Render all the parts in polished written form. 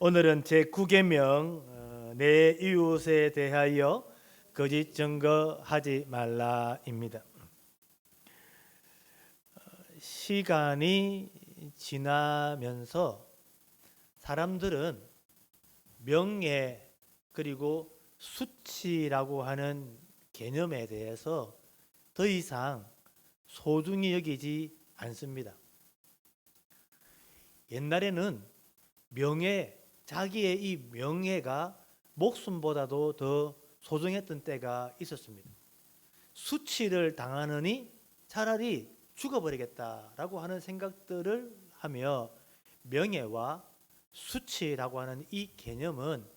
오늘은 제9계명 내 이웃에 대하여 거짓 증거하지 말라입니다. 시간이 지나면서 사람들은 명예 그리고 수치라고 하는 개념에 대해서 더 이상 소중히 여기지 않습니다. 옛날에는 자기의 이 명예가 목숨보다도 더 소중했던 때가 있었습니다. 수치를 당하느니 차라리 죽어버리겠다라고 하는 생각들을 하며 명예와 수치라고 하는 이 개념은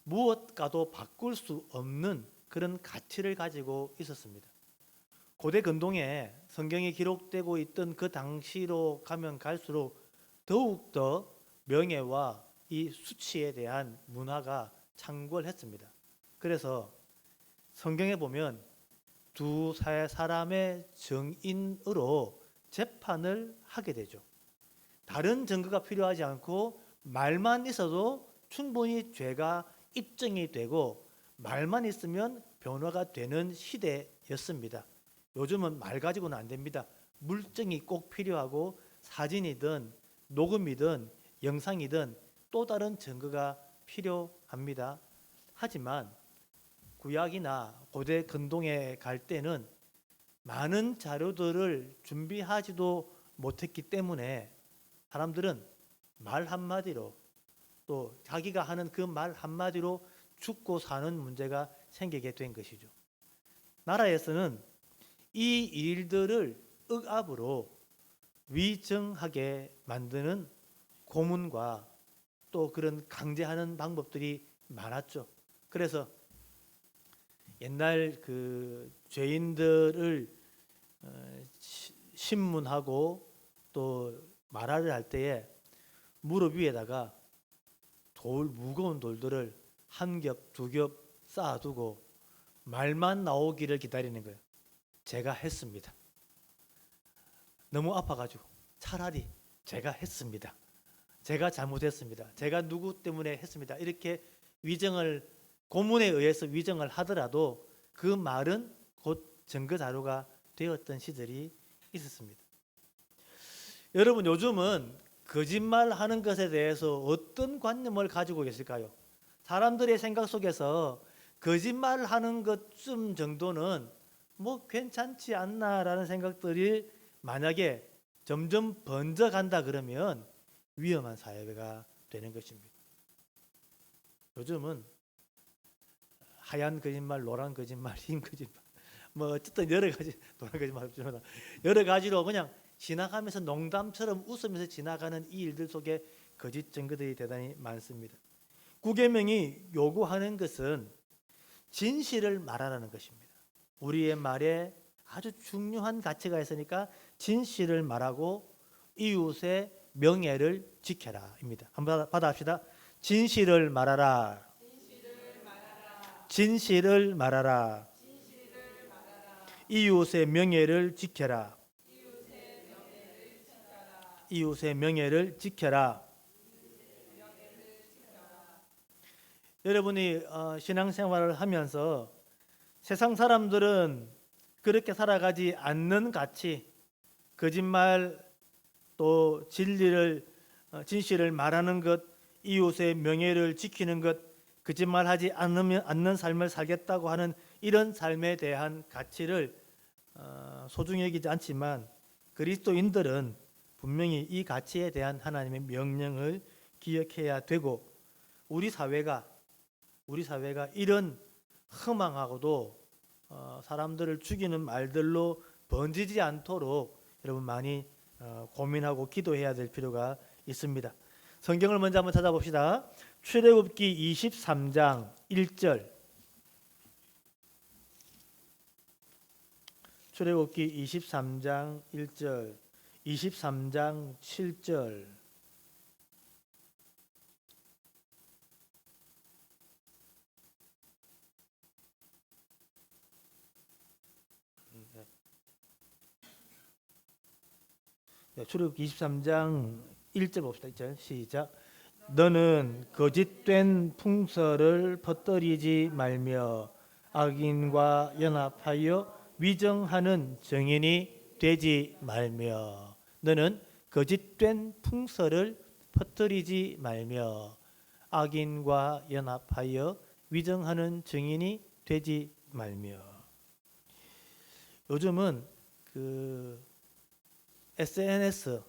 무엇과도 바꿀 수 없는 그런 가치를 가지고 있었습니다. 고대 근동에 성경이 기록되고 있던 그 당시로 가면 갈수록 더욱더 명예와 이 수치에 대한 문화가 창궐했습니다. 그래서 성경에 보면 두 사람의 증인으로 재판을 하게 되죠. 다른 증거가 필요하지 않고 말만 있어도 충분히 죄가 입증이 되고 말만 있으면 변호가 되는 시대였습니다. 요즘은 말 가지고는 안 됩니다. 물증이 꼭 필요하고 사진이든 녹음이든 영상이든 또 다른 증거가 필요합니다. 하지만 구약이나 고대 근동에 갈 때는 많은 자료들을 준비하지도 못했기 때문에 사람들은 말 한마디로 또 자기가 하는 그 말 한마디로 죽고 사는 문제가 생기게 된 것이죠. 나라에서는 이 일들을 억압으로 위증하게 만드는 고문과 또 그런 강제하는 방법들이 많았죠. 그래서 옛날 그 죄인들을 신문하고 또 말하를 할 때에 무릎 위에다가 무거운 돌들을 한 겹, 두 겹 쌓아두고 말만 나오기를 기다리는 거예요. 제가 했습니다. 너무 아파가지고 차라리 제가 했습니다. 제가 잘못했습니다. 제가 누구 때문에 했습니다. 이렇게 고문에 의해서 위정을 하더라도 그 말은 곧 증거 자료가 되었던 시절이 있었습니다. 여러분, 요즘은 거짓말하는 것에 대해서 어떤 관념을 가지고 계실까요? 사람들의 생각 속에서 거짓말하는 것쯤 정도는 뭐 괜찮지 않나라는 생각들이 만약에 점점 번져간다 그러면 위험한 사회가 되는 것입니다. 요즘은 하얀 거짓말, 노란 거짓말, 흰 거짓말, 뭐 어쨌든 여러 가지, 노란 거짓말 여러 가지로 그냥 지나가면서 농담처럼 웃으면서 지나가는 이 일들 속에 거짓 증거들이 대단히 많습니다. 구계명이 요구하는 것은 진실을 말하라는 것입니다. 우리의 말에 아주 중요한 가치가 있으니까 진실을 말하고 이웃의 명예를 지켜라입니다. 한번 받아합시다. 진실을 말하라. 진실을 말하라. 이웃의 명예를 지켜라. 이웃의 명예를 지켜라. 여러분이 신앙생활을 하면서 세상 사람들은 그렇게 살아가지 않는 가치, 거짓말 또 진실을 말하는 것, 이웃의 명예를 지키는 것, 거짓말하지 않는 삶을 살겠다고 하는 이런 삶에 대한 가치를 소중히 여기지 않지만 그리스도인들은 분명히 이 가치에 대한 하나님의 명령을 기억해야 되고 우리 사회가 이런 허망하고도 사람들을 죽이는 말들로 번지지 않도록 여러분 많이 고민하고 기도해야 될 필요가 있습니다. 성경을 먼저 한번 찾아봅시다. 출애굽기 23장 1절. 출애굽기 23장 1절, 23장 7절. 출애굽기 23장 1절 봅시다. 1절 시작. 너는 거짓된 풍설을 퍼뜨리지 말며 악인과 연합하여 위정하는 증인이 되지 말며. 너는 거짓된 풍설을 퍼뜨리지 말며 악인과 연합하여 위정하는 증인이 되지 말며. 요즘은 그 SNS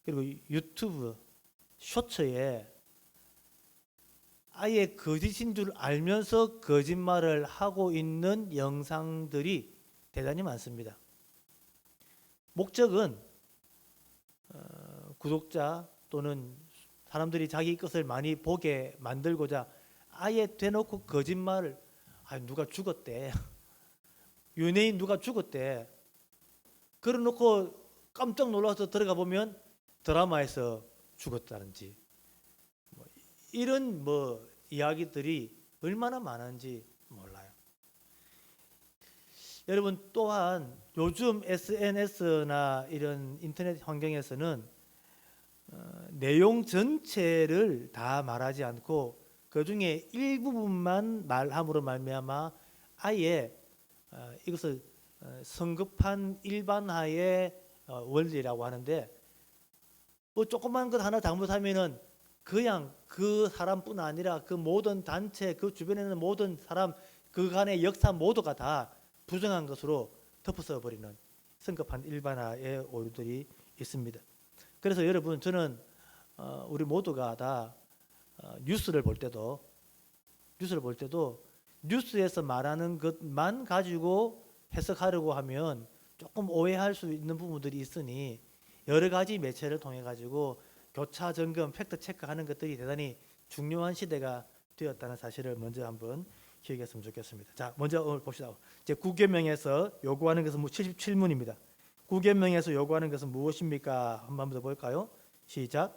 그리고 유튜브 쇼츠에 아예 거짓인 줄 알면서 거짓말을 하고 있는 영상들이 대단히 많습니다. 목적은 구독자 또는 사람들이 자기 것을 많이 보게 만들고자 아예 대놓고 거짓말을, 누가 죽었대, 연예인 누가 죽었대, 그래놓고 깜짝 놀라서 들어가 보면 드라마에서 죽었다든지 이런 이야기들이 얼마나 많은지 몰라요. 여러분, 또한 요즘 SNS나 이런 인터넷 환경에서는 내용 전체를 다 말하지 않고 그 중에 일부분만 말함으로 말미암아 아예 이것을 성급한 일반화의 원리라고 하는데, 조그만 것 하나 잘못하면은 그냥 그 사람뿐 아니라 그 모든 단체, 그 주변에 있는 모든 사람, 그간의 역사 모두가 다 부정한 것으로 덮어서 버리는 성급한 일반화의 오류들이 있습니다. 그래서 여러분, 저는 우리 모두가 다 뉴스를 볼 때도 뉴스에서 말하는 것만 가지고 해석하려고 하면 조금 오해할 수 있는 부분들이 있으니 여러 가지 매체를 통해 가지고 교차 점검, 팩트 체크하는 것들이 대단히 중요한 시대가 되었다는 사실을 먼저 한번 기억했으면 좋겠습니다. 자, 먼저 오늘 봅시다. 이제 구계명에서 요구하는 것은 77문입니다. 구계명에서 요구하는 것은 무엇입니까? 한번 더 볼까요? 시작.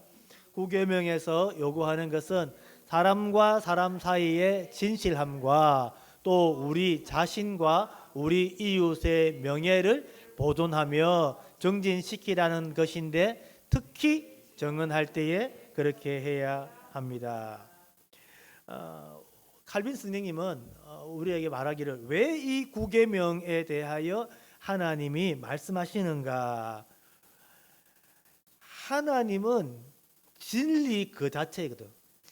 구계명에서 요구하는 것은 사람과 사람 사이의 진실함과 또 우리 자신과 우리 이웃의 명예를 보존하며 정진시키라는 것인데, 특히 정언할 때에 그렇게 해야 합니다. 칼빈 스님은 우리에게 말하기를, 왜 이 구계명에 대하여 하나님이 말씀하시는가? 하나님은 진리 그 자체이거든.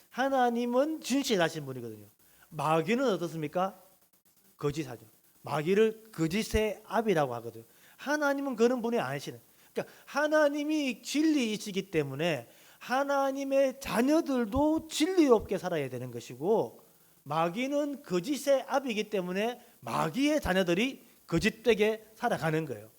하나님은 진실하신 분이거든요. 마귀는 어떻습니까? 거짓하죠. 마귀를 거짓의 압이라고 하거든요. 하나님은 그런 분이 아니시네. 그러니까 하나님이 진리이시기 때문에 하나님의 자녀들도 진리롭게 살아야 되는 것이고, 마귀는 거짓의 압이기 때문에 마귀의 자녀들이 거짓되게 살아가는 거예요.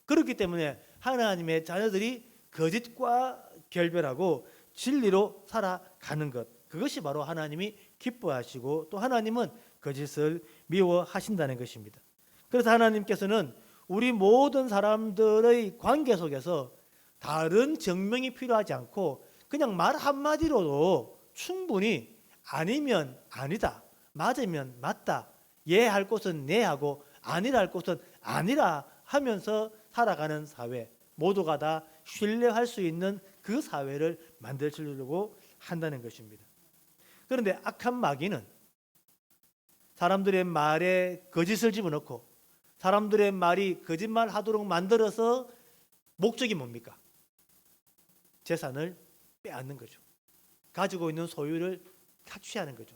그렇기 때문에 하나님의 자녀들이 거짓과 결별하고 진리로 살아가는 것, 그것이 바로 하나님이 기뻐하시고 또 하나님은 거짓을 미워하신다는 것입니다. 그래서 하나님께서는 우리 모든 사람들의 관계 속에서 다른 증명이 필요하지 않고 그냥 말 한마디로도 충분히 아니면 아니다, 맞으면 맞다, 예 할 곳은 네 하고 아니라 할 곳은 아니라 하면서 살아가는 사회, 모두가 다 신뢰할 수 있는 그 사회를 만들려고 한다는 것입니다. 그런데 악한 마귀는 사람들의 말에 거짓을 집어넣고 사람들의 말이 거짓말하도록 만들어서 목적이 뭡니까? 재산을 빼앗는 거죠. 가지고 있는 소유를 착취하는 거죠.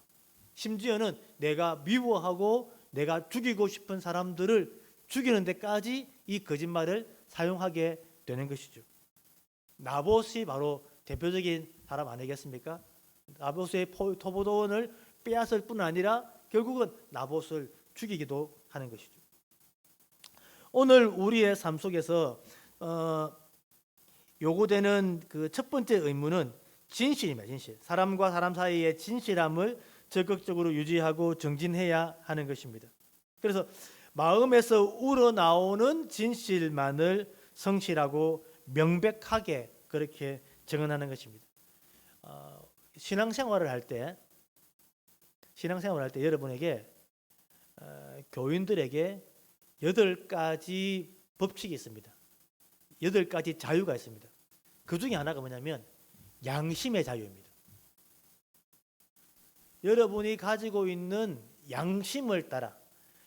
심지어는 내가 미워하고 내가 죽이고 싶은 사람들을 죽이는 데까지 이 거짓말을 사용하게 되는 것이죠. 나봇이 바로 대표적인 사람 아니겠습니까? 나봇의 토보도원을 빼앗을 뿐 아니라 결국은 나봇을 죽이기도 하는 것이죠. 오늘 우리의 삶 속에서 요구되는 그 첫 번째 의무는 진실입니다. 진실. 사람과 사람 사이의 진실함을 적극적으로 유지하고 정진해야 하는 것입니다. 그래서 마음에서 우러나오는 진실만을 성실하고 명백하게 그렇게 증언하는 것입니다. 신앙생활을 할 때 여러분에게 교인들에게 8가지 법칙이 있습니다. 8가지 자유가 있습니다. 그 중에 하나가 뭐냐면 양심의 자유입니다. 여러분이 가지고 있는 양심을 따라,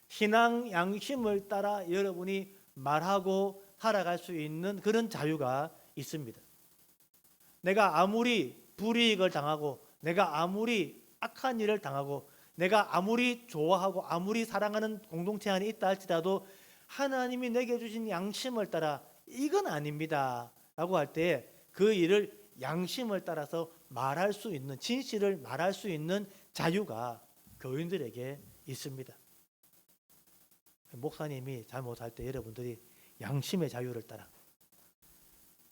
신앙 양심을 따라 여러분이 말하고 살아갈 수 있는 그런 자유가 있습니다. 내가 아무리 불이익을 당하고, 내가 아무리 악한 일을 당하고, 내가 아무리 좋아하고 아무리 사랑하는 공동체 안에 있다 할지라도 하나님이 내게 주신 양심을 따라 이건 아닙니다 라고 할 때 그 일을 양심을 따라서 말할 수 있는, 진실을 말할 수 있는 자유가 교인들에게 있습니다. 목사님이 잘못할 때 여러분들이 양심의 자유를 따라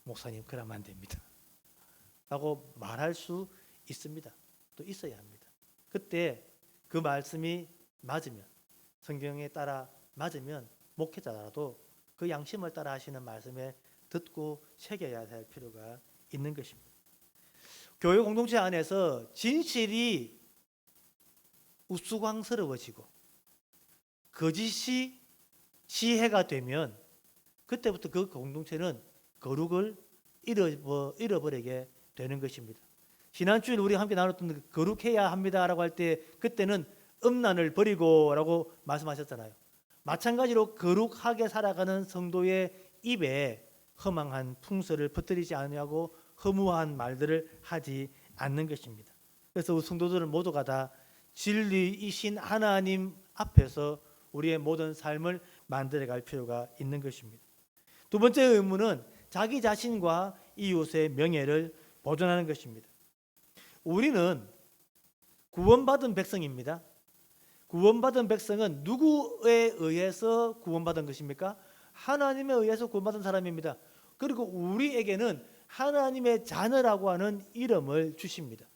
목사님 그러면 안 됩니다 라고 말할 수 있습니다. 또 있어야 합니다. 그때 그 말씀이 맞으면, 성경에 따라 맞으면 목회자라도 그 양심을 따라 하시는 말씀에 듣고 새겨야 할 필요가 있는 것입니다. 교회 공동체 안에서 진실이 우스꽝스러워지고 거짓이 지혜가 되면 그때부터 그 공동체는 거룩을 잃어버리게 되는 것입니다. 지난주에 우리 함께 나눴던 거룩해야 합니다라고 할 때 그때는 음란을 버리고라고 말씀하셨잖아요. 마찬가지로 거룩하게 살아가는 성도의 입에 허망한 풍설을 퍼뜨리지 않냐고 허무한 말들을 하지 않는 것입니다. 그래서 성도들은 모두가 다 진리이신 하나님 앞에서 우리의 모든 삶을 만들어갈 필요가 있는 것입니다. 두 번째 의무는 자기 자신과 이웃의 명예를 보존하는 것입니다. 우리는 구원받은 백성입니다. 구원받은 백성은 누구에 의해서 구원받은 것입니까? 하나님에 의해서 구원받은 사람입니다. 그리고 우리에게는 하나님의 자녀라고 하는 이름을 주십니다.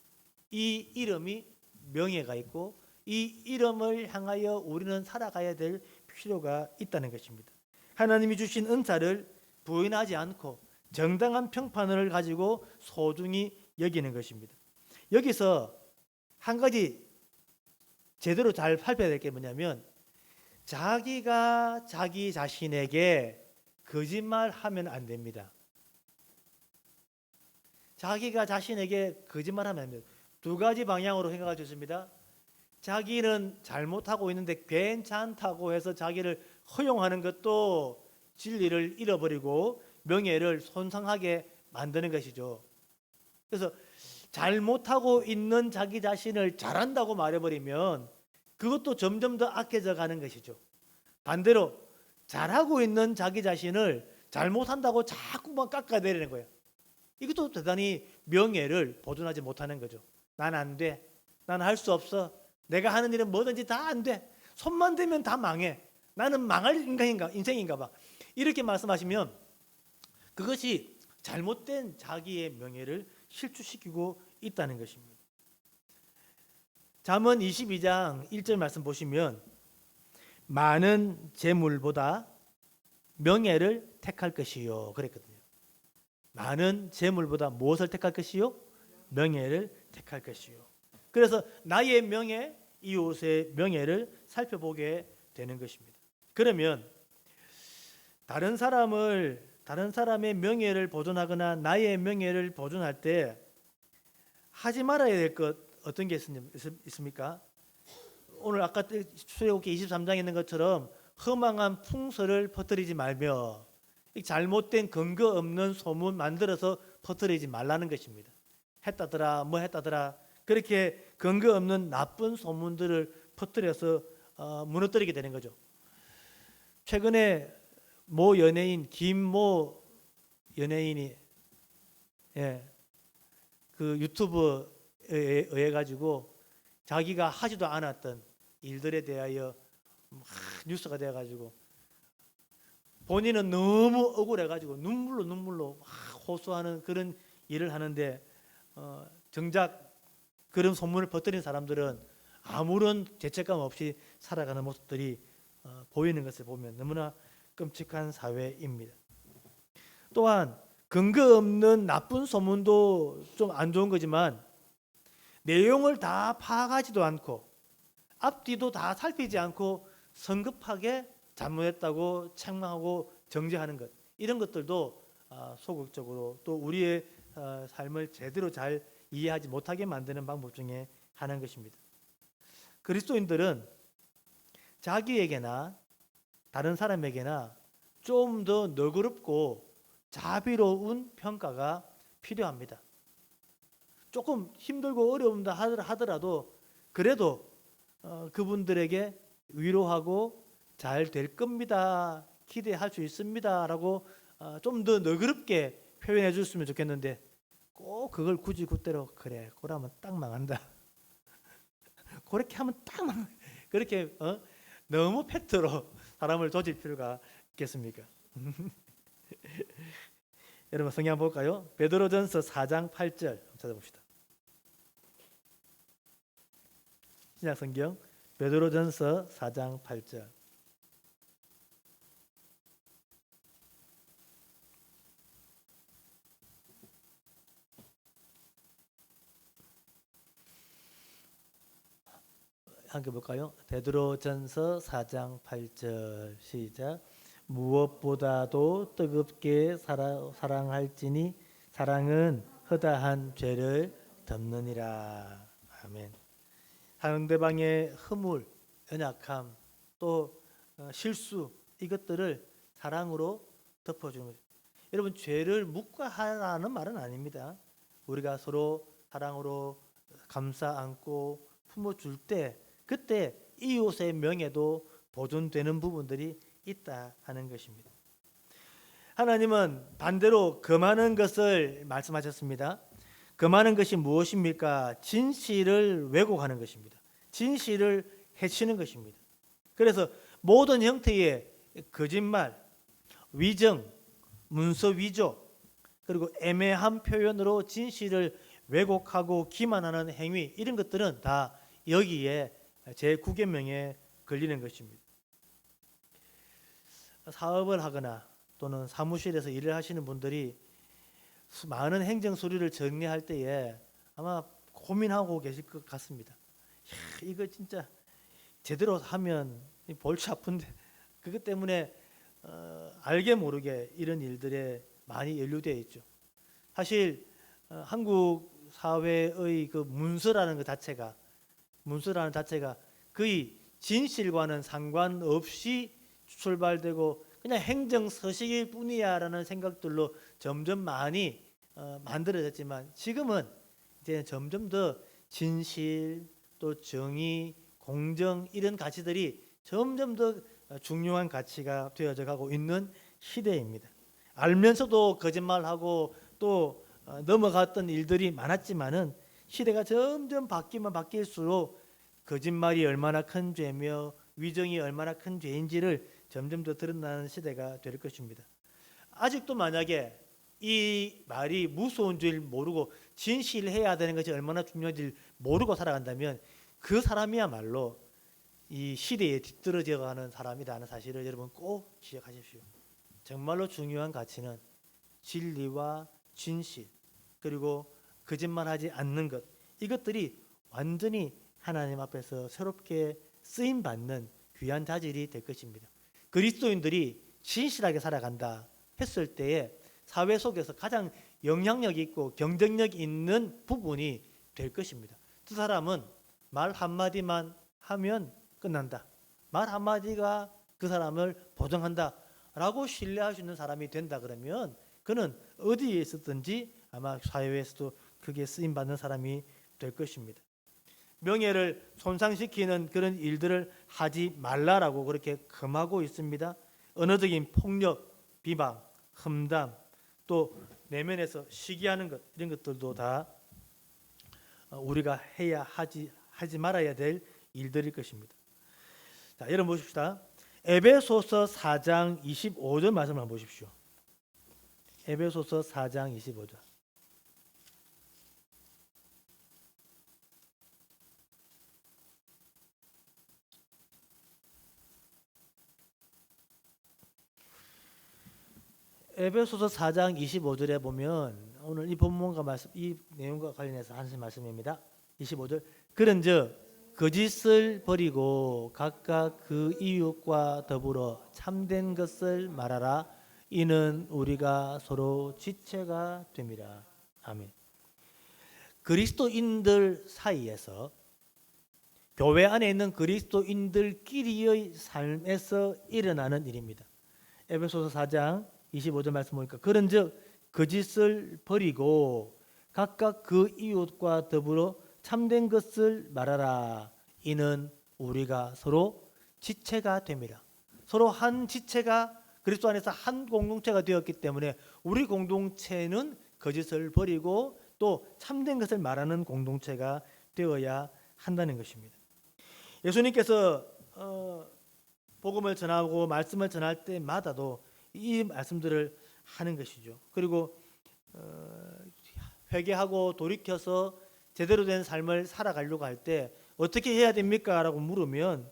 이 이름이 명예가 있고 이 이름을 향하여 우리는 살아가야 될 필요가 있다는 것입니다. 하나님이 주신 은사를 부인하지 않고 정당한 평판을 가지고 소중히 여기는 것입니다. 여기서 한 가지 제대로 잘 살펴야 될 게 뭐냐면 자기가 자기 자신에게 거짓말하면 안 됩니다. 자기가 자신에게 거짓말하면 안 됩니다. 두 가지 방향으로 생각할 수 있습니다. 자기는 잘못하고 있는데 괜찮다고 해서 자기를 허용하는 것도 진리를 잃어버리고 명예를 손상하게 만드는 것이죠. 그래서 잘못하고 있는 자기 자신을 잘한다고 말해버리면 그것도 점점 더 악해져 가는 것이죠. 반대로 잘하고 있는 자기 자신을 잘못한다고 자꾸만 깎아내리는 거예요. 이것도 대단히 명예를 보존하지 못하는 거죠. 난 안 돼. 난 할 수 없어. 내가 하는 일은 뭐든지 다 안 돼. 손만 대면 다 망해. 나는 망할 인생인가 봐. 이렇게 말씀하시면 그것이 잘못된 자기의 명예를 실추시키고 있다는 것입니다. 잠언 22장 1절 말씀 보시면 많은 재물보다 명예를 택할 것이요 그랬거든요. 많은 재물보다 무엇을 택할 것이요? 명예를 택할 것이요. 그래서 나의 명예, 이웃의 명예를 살펴보게 되는 것입니다. 그러면 다른 사람의 명예를 보존하거나 나의 명예를 보존할 때 하지 말아야 될 것 어떤 게 있습니까? 오늘 아까 출애굽기 23장에 있는 것처럼 허망한 풍설을 퍼뜨리지 말며 잘못된 근거 없는 소문 만들어서 퍼뜨리지 말라는 것입니다. 했다더라 뭐 했다더라 그렇게 근거 없는 나쁜 소문들을 퍼뜨려서 무너뜨리게 되는 거죠. 최근에 모 연예인 김모 연예인이 그 유튜브에 의해 가지고 자기가 하지도 않았던 일들에 대하여 뉴스가 되어 가지고 본인은 너무 억울해 가지고 눈물로 호소하는 그런 일을 하는데 정작 그런 소문을 퍼뜨린 사람들은 아무런 죄책감 없이 살아가는 모습들이 보이는 것을 보면 너무나 끔찍한 사회입니다. 또한 근거 없는 나쁜 소문도 좀 안 좋은 거지만 내용을 다 파악하지도 않고 앞뒤도 다 살피지 않고 성급하게 잘못했다고 책망하고 정죄하는 것 이런 것들도 소극적으로 또 우리의 삶을 제대로 잘 이해하지 못하게 만드는 방법 중에 하나인 것입니다. 그리스도인들은 자기에게나 다른 사람에게나 좀 더 너그럽고 자비로운 평가가 필요합니다. 조금 힘들고 어려운다 하더라도 그래도 그분들에게 위로하고 잘 될 겁니다. 기대할 수 있습니다라고 좀 더 너그럽게 표현해 줬으면 좋겠는데 꼭 그걸 굳이 그대로 그래 그러면 딱 망한다. 그렇게 하면 딱 그렇게 너무 팩트로 사람을 조질 필요가 있겠습니까? 여러분 성경 한번 볼까요? 베드로전서 4장 8절 찾아봅시다. 신약 성경 베드로전서 4장 8절. 함께 볼까요? 베드로전서 4장 8절 시작. 무엇보다도 뜨겁게 사랑할지니 사랑은 허다한 죄를 덮느니라. 아멘. 상대방의 허물, 연약함, 또 실수 이것들을 사랑으로 덮어주는 거죠. 여러분 죄를 묵과하라는 말은 아닙니다. 우리가 서로 사랑으로 감싸 안고 품어줄 때 그때 이웃의 명예도 보존되는 부분들이 있다 하는 것입니다. 하나님은 반대로 금하는 것을 말씀하셨습니다. 금하는 것이 무엇입니까? 진실을 왜곡하는 것입니다. 진실을 해치는 것입니다. 그래서 모든 형태의 거짓말, 위정, 문서 위조, 그리고 애매한 표현으로 진실을 왜곡하고 기만하는 행위 이런 것들은 다 여기에 제9계명에 걸리는 것입니다. 사업을 하거나 또는 사무실에서 일을 하시는 분들이 많은 행정 서류를 정리할 때에 아마 고민하고 계실 것 같습니다. 이거 진짜 제대로 하면 골치 아픈데 그것 때문에 알게 모르게 이런 일들에 많이 연루되어 있죠. 사실 한국 사회의 그 문서라는 것 자체가 거의 진실과는 상관없이 출발되고 그냥 행정 서식일 뿐이야라는 생각들로 점점 많이 만들어졌지만 지금은 이제 점점 더 진실 또 정의, 공정 이런 가치들이 점점 더 중요한 가치가 되어져 가고 있는 시대입니다. 알면서도 거짓말하고 또 넘어갔던 일들이 많았지만은 시대가 점점 바뀌면 바뀔수록 거짓말이 얼마나 큰 죄며 위정이 얼마나 큰 죄인지를 점점 더 드러나는 시대가 될 것입니다. 아직도 만약에 이 말이 무서운 줄 모르고 진실해야 되는 것이 얼마나 중요한지 모르고 살아간다면 그 사람이야말로 이 시대에 뒤떨어져 가는 사람이라는 사실을 여러분 꼭 기억하십시오. 정말로 중요한 가치는 진리와 진실 그리고 거짓말하지 않는 것 이것들이 완전히 하나님 앞에서 새롭게 쓰임 받는 귀한 자질이 될 것입니다. 그리스도인들이 진실하게 살아간다 했을 때에 사회 속에서 가장 영향력 있고 경쟁력 있는 부분이 될 것입니다. 두 사람은 말 한마디만 하면 끝난다. 말 한마디가 그 사람을 보정한다 라고 신뢰할 수 있는 사람이 된다 그러면 그는 어디에 있었든지 아마 사회에서도 크게 쓰임받는 사람이 될 것입니다. 명예를 손상시키는 그런 일들을 하지 말라라고 그렇게 금하고 있습니다. 언어적인 폭력, 비방, 험담, 또 내면에서 시기하는 것 이런 것들도 다 우리가 해야 하지 말아야 될 일들일 것입니다. 자, 여러분 보십시다. 에베소서 4장 25절 말씀을 한번 보십시오. 에베소서 4장 25절. 에베소서 4장 25절에 보면 오늘 이 본문과 말씀 이 내용과 관련해서 하신 말씀입니다. 25절. 그런즉 거짓을 버리고 각각 그 이웃과 더불어 참된 것을 말하라. 이는 우리가 서로 지체가 됨이라. 아멘. 그리스도인들 사이에서 교회 안에 있는 그리스도인들끼리의 삶에서 일어나는 일입니다. 에베소서 4장 25절 말씀 보니까 그런즉 거짓을 버리고 각각 그 이웃과 더불어 참된 것을 말하라. 이는 우리가 서로 지체가 됩니다. 서로 한 지체가 그리스도 안에서 한 공동체가 되었기 때문에 우리 공동체는 거짓을 버리고 또 참된 것을 말하는 공동체가 되어야 한다는 것입니다. 예수님께서 복음을 전하고 말씀을 전할 때마다도 이 말씀들을 하는 것이죠. 그리고 회개하고 돌이켜서 제대로 된 삶을 살아가려고 할 때 어떻게 해야 됩니까? 라고 물으면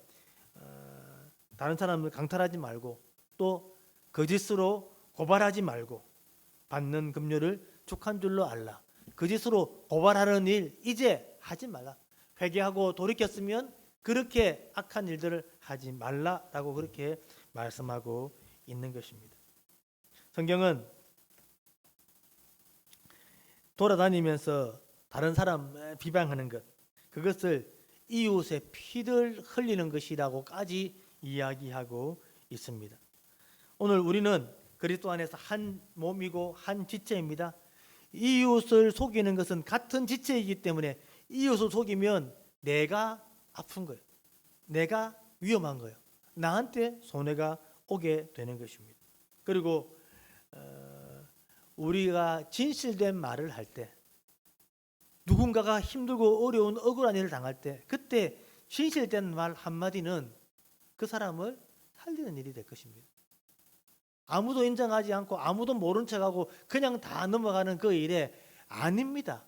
다른 사람을 강탈하지 말고 또 거짓으로 고발하지 말고 받는 금료를 족한 줄로 알라. 거짓으로 고발하는 일 이제 하지 말라. 회개하고 돌이켰으면 그렇게 악한 일들을 하지 말라라고 그렇게 말씀하고 있는 것입니다. 성경은 돌아다니면서 다른 사람 비방하는 것, 그것을 이웃의 피를 흘리는 것이라고까지 이야기하고 있습니다. 오늘 우리는 그리스도 안에서 한 몸이고 한 지체입니다. 이웃을 속이는 것은 같은 지체이기 때문에 이웃을 속이면 내가 아픈 거예요. 내가 위험한 거예요. 나한테 손해가 오게 되는 것입니다. 그리고 우리가 진실된 말을 할 때 누군가가 힘들고 어려운 억울한 일을 당할 때 그때 진실된 말 한마디는 그 사람을 살리는 일이 될 것입니다. 아무도 인정하지 않고 아무도 모른 척하고 그냥 다 넘어가는 그 일에 아닙니다.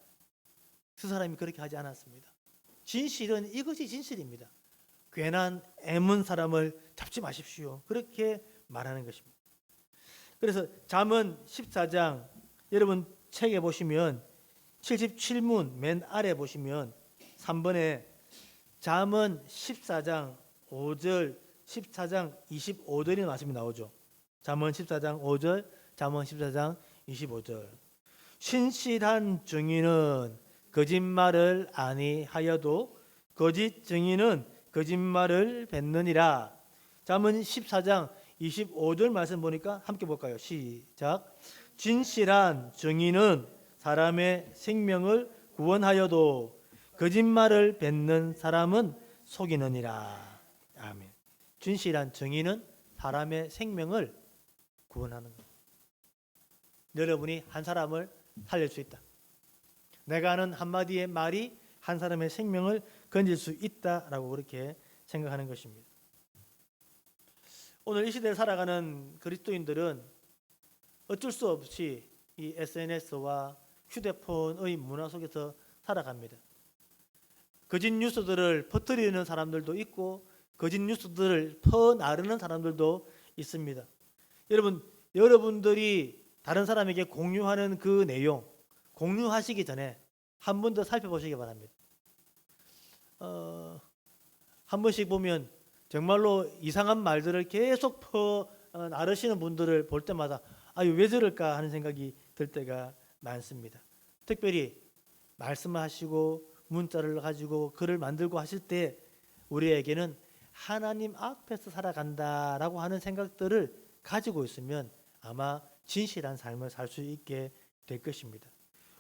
그 사람이 그렇게 하지 않았습니다. 진실은 이것이 진실입니다. 괜한 애문 사람을 잡지 마십시오. 그렇게 말하는 것입니다. 그래서 잠언 14장 여러분 책에 보시면 77문 맨 아래 보시면 3번에 잠언 14장 5절 14장 25절이 말씀이 나오죠. 잠언 14장 5절 잠언 14장 25절 신실한 증인은 거짓말을 아니하여도 거짓 증인은 거짓말을 뱉느니라. 잠언 14장 25절 말씀 보니까 함께 볼까요? 시작. 진실한 증인은 사람의 생명을 구원하여도 거짓말을 뱉는 사람은 속이느니라. 아멘. 진실한 증인은 사람의 생명을 구원하는 것. 여러분이 한 사람을 살릴 수 있다. 내가 하는 한마디의 말이 한 사람의 생명을 건질 수 있다라고 그렇게 생각하는 것입니다. 오늘 이 시대에 살아가는 그리스도인들은 어쩔 수 없이 이 SNS와 휴대폰의 문화 속에서 살아갑니다. 거짓 뉴스들을 퍼뜨리는 사람들도 있고 거짓 뉴스들을 퍼나르는 사람들도 있습니다. 여러분들이 다른 사람에게 공유하는 그 내용 공유하시기 전에 한 번 더 살펴보시기 바랍니다. 한 번씩 보면 정말로 이상한 말들을 계속 퍼나르시는 분들을 볼 때마다 아유 왜 저럴까 하는 생각이 들 때가 많습니다. 특별히 말씀을 하시고 문자를 가지고 글을 만들고 하실 때 우리에게는 하나님 앞에서 살아간다라고 하는 생각들을 가지고 있으면 아마 진실한 삶을 살 수 있게 될 것입니다.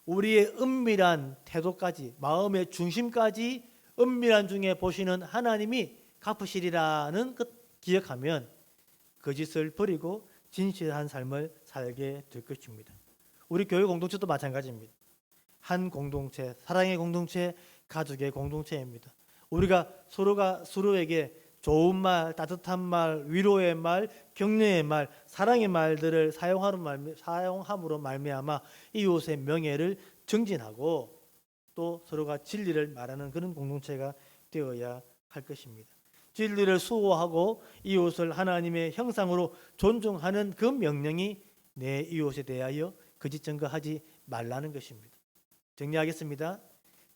우리의 은밀한 태도까지 마음의 중심까지 은밀한 중에 보시는 하나님이 갚으시리라는 것 기억하면 거짓을 버리고 진실한 삶을 살게 될 것입니다. 우리 교회 공동체도 마찬가지입니다. 한 공동체, 사랑의 공동체, 가족의 공동체입니다. 우리가 서로가 서로에게 좋은 말, 따뜻한 말, 위로의 말, 격려의 말, 사랑의 말들을 사용함으로 말미암아 이웃의 명예를 증진하고 또 서로가 진리를 말하는 그런 공동체가 되어야 할 것입니다. 진리를 수호하고 이웃을 하나님의 형상으로 존중하는 그 명령이 내 이웃에 대하여 거짓 증거하지 말라는 것입니다. 정리하겠습니다.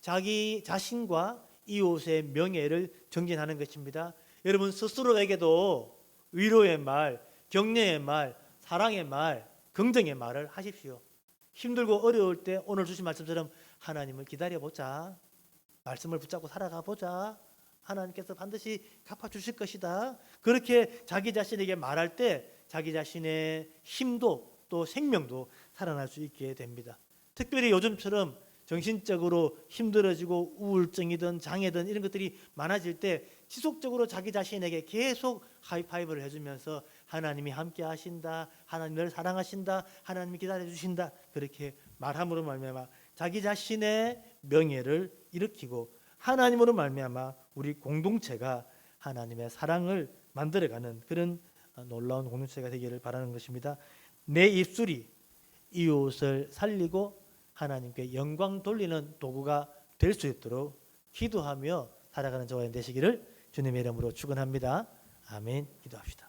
자기 자신과 이웃의 명예를 정진하는 것입니다. 여러분 스스로에게도 위로의 말, 격려의 말, 사랑의 말, 긍정의 말을 하십시오. 힘들고 어려울 때 오늘 주신 말씀처럼 하나님을 기다려보자. 말씀을 붙잡고 살아가 보자. 하나님께서 반드시 갚아주실 것이다. 그렇게 자기 자신에게 말할 때 자기 자신의 힘도 또 생명도 살아날 수 있게 됩니다. 특별히 요즘처럼 정신적으로 힘들어지고 우울증이든 장애든 이런 것들이 많아질 때 지속적으로 자기 자신에게 계속 하이파이브를 해주면서 하나님이 함께 하신다, 하나님을 사랑하신다, 하나님이 기다려주신다, 그렇게 말함으로 말미암아 자기 자신의 명예를 일으키고 하나님으로 말미암아 우리 공동체가 하나님의 사랑을 만들어가는 그런 놀라운 공동체가 되기를 바라는 것입니다. 내 입술이 이웃을 살리고 하나님께 영광 돌리는 도구가 될 수 있도록 기도하며 살아가는 저와 되시기를 주님의 이름으로 축원합니다. 아멘. 기도합시다.